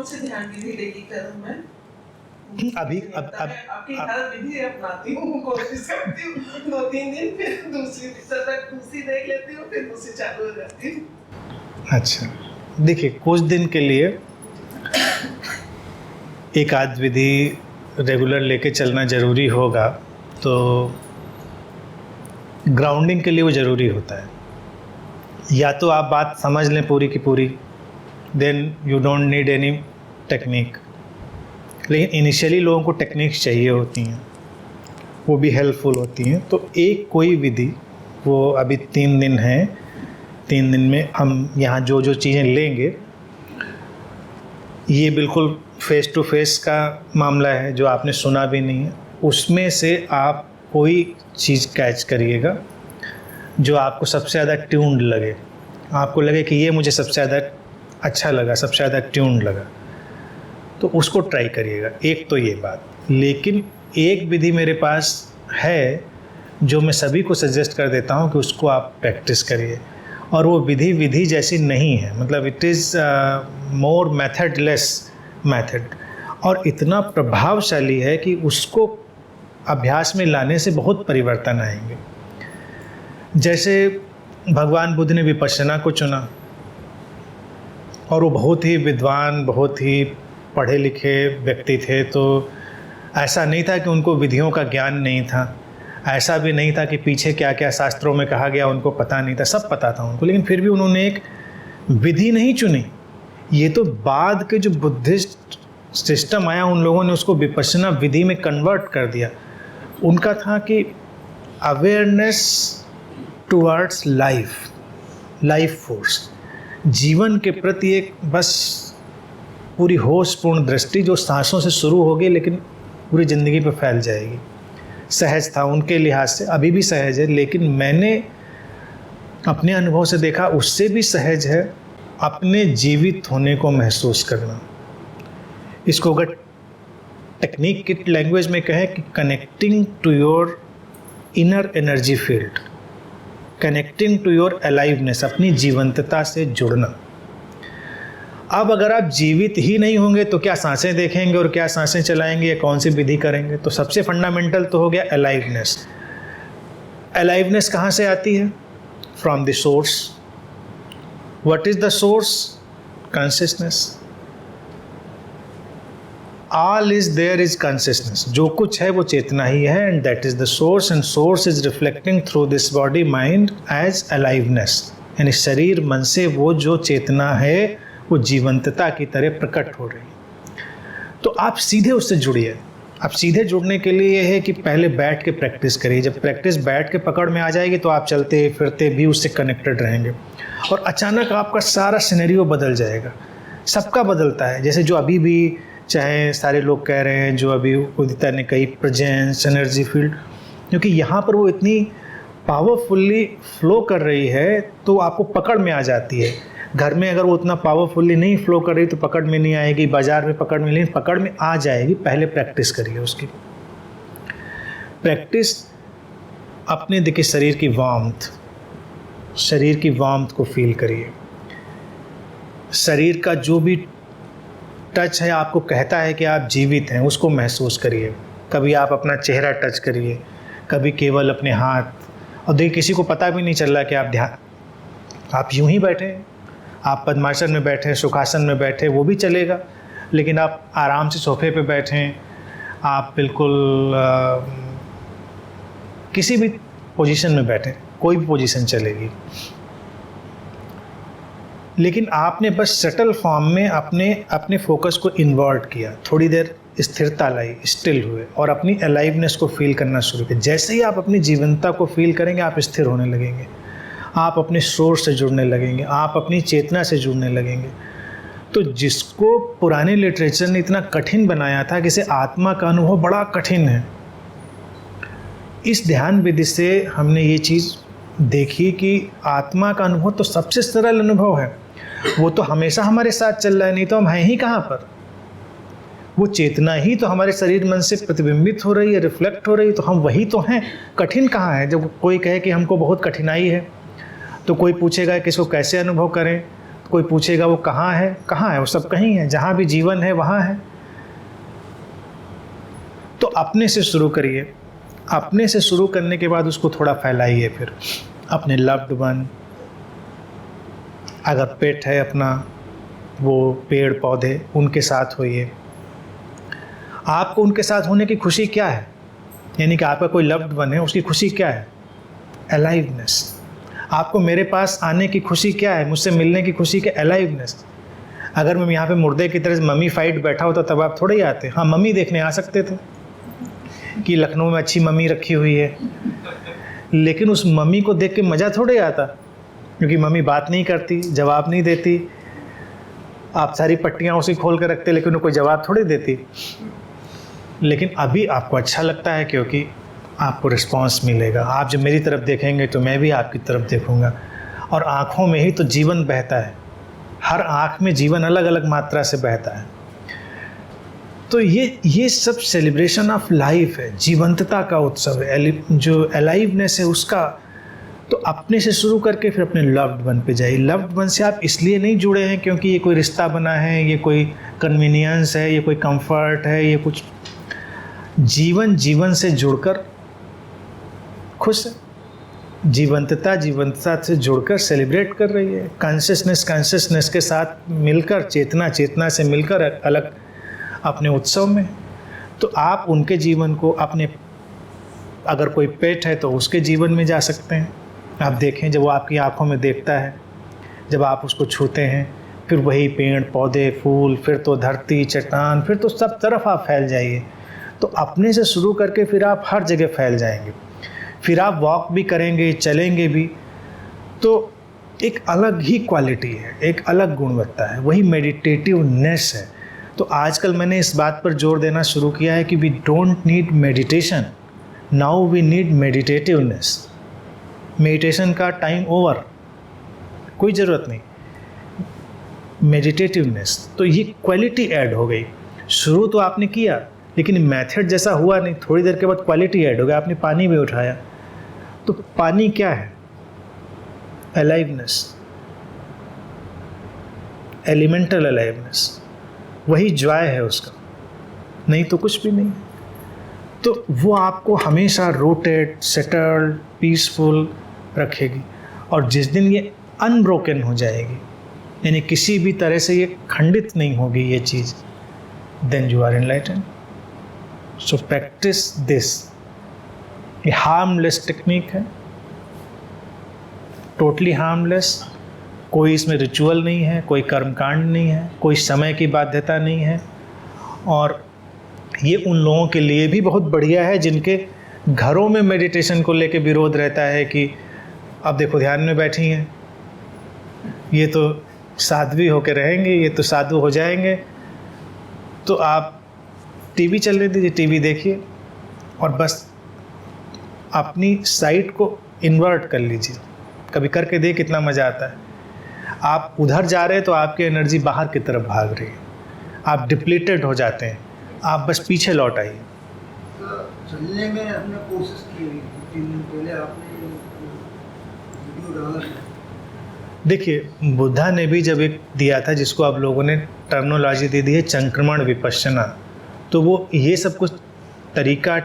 कौन सी ध्यान विधि लेगी करूं मैं? अभी आपकी हर विधि अपनाती हूँ, कोशिश करती हूँ 2-3 दिन, फिर दूसरी देख लेती हूँ, फिर दूसरी चालू हो जाती हूँ। अच्छा, देखिए कुछ दिन के लिए एक आध विधि रेगुलर लेके चलना ज़रूरी होगा, तो ग्राउंडिंग के लिए वो ज़रूरी होता है। या तो आप बात समझ लें पूरी की पूरी, then you don't need any technique. लेकिन इनिशियली लोगों को टेक्निक्स चाहिए होती हैं, वो भी हेल्पफुल होती हैं। तो एक कोई विधि, वो अभी 3 दिन हैं, 3 दिन में हम यहाँ जो जो चीज़ें लेंगे, ये बिल्कुल फेस टू फेस का मामला है, जो आपने सुना भी नहीं है। उसमें से आप कोई चीज़ कैच करिएगा जो आपको सबसे ज़्यादा ट्यून्ड लगे, आपको लगे कि ये मुझे सबसे ज़्यादा अच्छा लगा, सबसे ज़्यादा ट्यून्ड लगा, तो उसको ट्राई करिएगा। एक तो ये बात। लेकिन एक विधि मेरे पास है जो मैं सभी को सजेस्ट कर देता हूँ कि उसको आप प्रैक्टिस करिए, और वो विधि जैसी नहीं है, मतलब इट इज़ मोर मेथडलेस मेथड, और इतना प्रभावशाली है कि उसको अभ्यास में लाने से बहुत परिवर्तन आएंगे। जैसे भगवान बुद्ध ने विपश्यना को चुना, और वो बहुत ही विद्वान, बहुत ही पढ़े लिखे व्यक्ति थे, तो ऐसा नहीं था कि उनको विधियों का ज्ञान नहीं था, ऐसा भी नहीं था कि पीछे क्या क्या शास्त्रों में कहा गया उनको पता नहीं था, सब पता था उनको। लेकिन फिर भी उन्होंने एक विधि नहीं चुनी। ये तो बाद के जो बुद्धिस्ट सिस्टम आया, उन लोगों ने उसको विपश्यना विधि में कन्वर्ट कर दिया। उनका था कि अवेयरनेस टुवर्ड्स लाइफ फोर्स, जीवन के प्रति एक बस पूरी होशपूर्ण दृष्टि, जो सांसों से शुरू होगी लेकिन पूरी ज़िंदगी पे फैल जाएगी। सहज था उनके लिहाज से, अभी भी सहज है, लेकिन मैंने अपने अनुभव से देखा उससे भी सहज है अपने जीवित होने को महसूस करना। इसको अगर टेक्निक की लैंग्वेज में कहें कि connecting to your inner energy field, connecting to your aliveness, अपनी जीवंतता से जुड़ना। अब अगर आप जीवित ही नहीं होंगे तो क्या सांसें देखेंगे और क्या सांसें चलाएंगे या कौन सी विधि करेंगे? तो सबसे फंडामेंटल तो हो गया अलाइवनेस। अलाइवनेस कहाँ से आती है? From the source. What is the source? Consciousness. All is there is consciousness, जो कुछ है वो चेतना ही है, and that is the source, and source is reflecting through this body mind as aliveness. यानी शरीर मन से वो जो चेतना है वो जीवंतता की तरह प्रकट हो रही है। तो आप सीधे उससे जुड़िए। आप सीधे जुड़ने के लिए ये है कि पहले बैठ के प्रैक्टिस करिए। जब प्रैक्टिस बैठ के पकड़ में आ जाएगी तो आप चलते फिरते भी उससे कनेक्टेड रहेंगे, और अचानक आपका सारा सिनेरियो बदल जाएगा। सबका बदलता है। जैसे जो अभी भी चाहे सारे लोग कह रहे हैं, जो अभी उदिता ने कही प्रेजेंस, एनर्जी फील्ड, क्योंकि यहाँ पर वो इतनी पावरफुल्ली फ्लो कर रही है तो आपको पकड़ में आ जाती है। घर में अगर वो उतना पावरफुल्ली नहीं फ्लो कर रही तो पकड़ में नहीं आएगी, बाजार में पकड़ में नहीं, पकड़ में आ जाएगी। पहले प्रैक्टिस करिए उसकी। प्रैक्टिस अपने देखिए शरीर की वार्मथ को फील करिए। शरीर का जो भी टच है आपको कहता है कि आप जीवित हैं, उसको महसूस करिए। कभी आप अपना चेहरा टच करिए, कभी केवल अपने हाथ। और देखिए किसी को पता भी नहीं चल रहा कि आप यूं ही बैठे हैं, आप पद्मासन में बैठे, सुखासन में बैठे, वो भी चलेगा। लेकिन आप आराम से सोफे पे बैठें, आप बिल्कुल किसी भी पोजीशन में बैठें, कोई भी पोजीशन चलेगी। लेकिन आपने बस सटल फॉर्म में अपने फोकस को इन्वर्ट किया, थोड़ी देर स्थिरता लाई, स्टिल हुए और अपनी अलाइवनेस को फील करना शुरू किया। जैसे ही आप अपनी जीवंतता को फील करेंगे आप स्थिर होने लगेंगे, आप अपने सोर्स से जुड़ने लगेंगे, आप अपनी चेतना से जुड़ने लगेंगे। तो जिसको पुराने लिटरेचर ने इतना कठिन बनाया था कि इसे आत्मा का अनुभव बड़ा कठिन है, इस ध्यान विधि से हमने ये चीज़ देखी कि आत्मा का अनुभव तो सबसे सरल अनुभव है। वो तो हमेशा हमारे साथ चल रहा है, नहीं तो हम हैं ही कहाँ पर। वो चेतना ही तो हमारे शरीर मन से प्रतिबिंबित हो रही है, रिफ्लेक्ट हो रही है, तो हम वही तो हैं। कठिन कहाँ है? जब कोई कहे कि हमको बहुत कठिनाई है तो कोई पूछेगा कि इसको कैसे अनुभव करें, कोई पूछेगा वो कहाँ है, कहाँ है, वो सब कहीं है, जहाँ भी जीवन है वहाँ है। तो अपने से शुरू करिए, अपने से शुरू करने के बाद उसको थोड़ा फैलाइए। फिर अपने लव्ड वन, अगर पेट है अपना, वो पेड़ पौधे, उनके साथ होइए। आपको उनके साथ होने की खुशी क्या है, यानी कि आपका कोई लव्ड वन है, उसकी खुशी क्या है? अलाइवनेस। आपको मेरे पास आने की खुशी क्या है, मुझसे मिलने की खुशी क्या? अलाइवनेस। अगर मैं यहाँ पे मुर्दे की तरह मम्मी फाइट बैठा होता तब आप थोड़े ही आते। हाँ, मम्मी देखने आ सकते थे कि लखनऊ में अच्छी मम्मी रखी हुई है, लेकिन उस मम्मी को देख के मज़ा थोड़े आता, क्योंकि मम्मी बात नहीं करती, जवाब नहीं देती। आप सारी पट्टियाँ उसे खोल कर रखते, लेकिन वो कोई जवाब थोड़ी देती। लेकिन अभी आपको अच्छा लगता है क्योंकि आपको रिस्पांस मिलेगा। आप जब मेरी तरफ देखेंगे तो मैं भी आपकी तरफ देखूंगा, और आँखों में ही तो जीवन बहता है। हर आँख में जीवन अलग अलग मात्रा से बहता है। तो ये सब सेलिब्रेशन ऑफ लाइफ है, जीवंतता का उत्सव है, जो अलाइवनेस है उसका। तो अपने से शुरू करके फिर अपने लव्ड वन पे जाइए। लव्ड वन से आप इसलिए नहीं जुड़े हैं क्योंकि ये कोई रिश्ता बना है, ये कोई कन्वीनियंस है, ये कोई कंफर्ट है, ये कुछ। जीवन से जुड़कर खुश है, जीवंतता से जुड़कर सेलिब्रेट कर रही है। कॉन्शियसनेस के साथ मिलकर, चेतना से मिलकर अलग अपने उत्सव में। तो आप उनके जीवन को अपने, अगर कोई पेट है तो उसके जीवन में जा सकते हैं। आप देखें, जब वो आपकी आंखों में देखता है, जब आप उसको छूते हैं, फिर वही पेड़ पौधे फूल, फिर तो धरती चट्टान, फिर तो सब तरफ आप फैल जाइए। तो अपने से शुरू करके फिर आप हर जगह फैल जाएंगे। फिर आप वॉक भी करेंगे, चलेंगे भी, तो एक अलग ही क्वालिटी है, एक अलग गुणवत्ता है, वही मेडिटेटिवनेस है। तो आजकल मैंने इस बात पर जोर देना शुरू किया है कि we don't need meditation, now we need meditativeness. Meditation का टाइम ओवर, कोई ज़रूरत नहीं, मेडिटेटिवनेस। तो ये क्वालिटी ऐड हो गई। शुरू तो आपने किया, लेकिन मेथड जैसा हुआ नहीं। थोड़ी देर के बाद क्वालिटी ऐड हो गया, आपने पानी भी उठाया। तो पानी क्या है? अलाइवनेस, एलिमेंटल अलाइवनेस, वही जॉय है उसका, नहीं तो कुछ भी नहीं। तो वो आपको हमेशा रूटेड, सेटल्ड, पीसफुल रखेगी। और जिस दिन ये अनब्रोकन हो जाएगी, यानी किसी भी तरह से ये खंडित नहीं होगी ये चीज़, then you are enlightened. So practice this. ये हार्मलेस टेक्निक है, टोटली हार्मलेस। कोई इसमें रिचुअल नहीं है, कोई कर्मकांड नहीं है, कोई समय की बाध्यता नहीं है। और ये उन लोगों के लिए भी बहुत बढ़िया है जिनके घरों में मेडिटेशन को लेके विरोध रहता है कि अब देखो ध्यान में बैठी हैं, ये तो साध्वी होकर रहेंगे, ये तो साधु हो जाएंगे। तो आप टीवी चलने दीजिए, टीवी देखिए और बस अपनी साइट को इन्वर्ट कर लीजिए। कभी करके देख कितना मज़ा आता है। आप उधर जा रहे हैं तो आपकी एनर्जी बाहर की तरफ भाग रही है, आप डिप्लीटेड हो जाते हैं, आप बस पीछे लौट आइए। चलने में हमने कोशिश की, 3 दिन पहले आपने वीडियो डाला। देखिए, बुद्धा ने भी जब एक दिया था, जिसको आप लोगों ने टर्मिनोलॉजी दे दी है संक्रमण विपश्यना, तो वो ये सब कुछ तरीका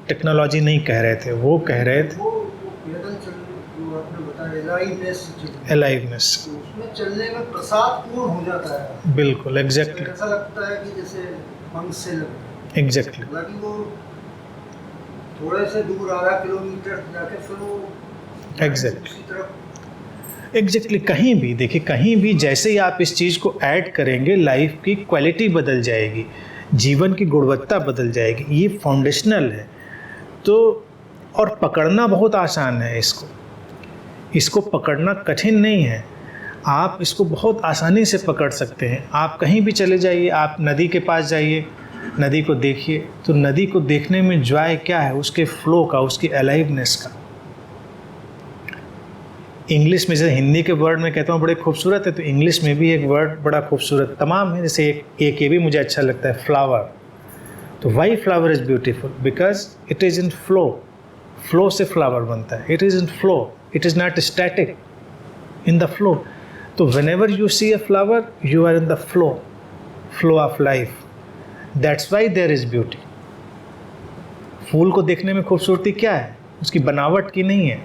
टेक्नोलॉजी नहीं कह रहे थे, वो कह रहे थे अलाइवनेस। उसमें चलने में प्रसाद पूर्ण हो जाता है। बिल्कुल, एग्जैक्टली। ऐसा लगता है कि जैसे पंख से लगता है। एग्जैक्टली। हालांकि वो थोड़े से दूर आधा किलोमीटर जाके फिर वो एग्जैक्टली कहीं भी देखिए, कहीं भी जैसे ही आप इस चीज़ को ऐड करेंगे, लाइफ की क्वालिटी बदल जाएगी, जीवन की गुणवत्ता बदल जाएगी। ये फाउंडेशनल है। तो और पकड़ना बहुत आसान है, इसको पकड़ना कठिन नहीं है। आप इसको बहुत आसानी से पकड़ सकते हैं। आप कहीं भी चले जाइए, आप नदी के पास जाइए, नदी को देखिए, तो नदी को देखने में जॉय क्या है? उसके फ्लो का, उसकी अलाइवनेस का। इंग्लिश में जैसे हिंदी के वर्ड में कहता हूँ बड़े खूबसूरत है, तो इंग्लिश में भी एक वर्ड बड़ा खूबसूरत तमाम है। जैसे एक ये भी मुझे अच्छा लगता है, फ्लावर। तो why flower is beautiful? Because it is in flow. Flow से फ्लावर बनता है। It is in flow, it is not static, in the flow. तो whenever you see a flower, you are in the flow of life. That's why there is beauty. फूल को देखने में खूबसूरती क्या है? उसकी बनावट की नहीं है,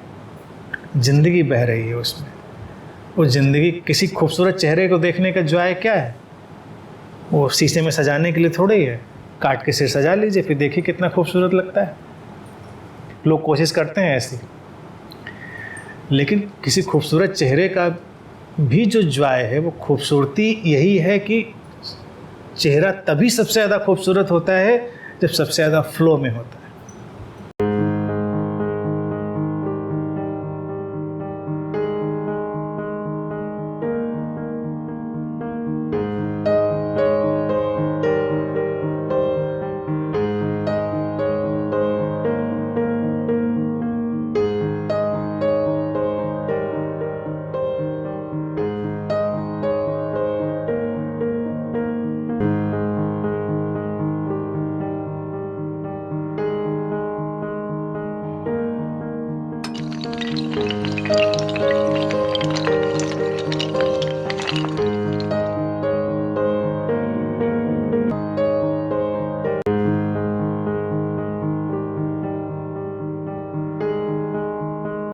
ज़िंदगी बह रही है उसमें। वो ज़िंदगी, किसी खूबसूरत चेहरे को देखने का जॉय क्या है? वो शीशे में सजाने के लिए थोड़ा ही है, काट के सिर सजा लीजिए फिर देखिए कितना खूबसूरत लगता है। लोग कोशिश करते हैं ऐसी, लेकिन किसी खूबसूरत चेहरे का भी जो जॉय है, वो खूबसूरती यही है कि चेहरा तभी सबसे ज़्यादा खूबसूरत होता है जब सबसे ज़्यादा फ्लो में होता है।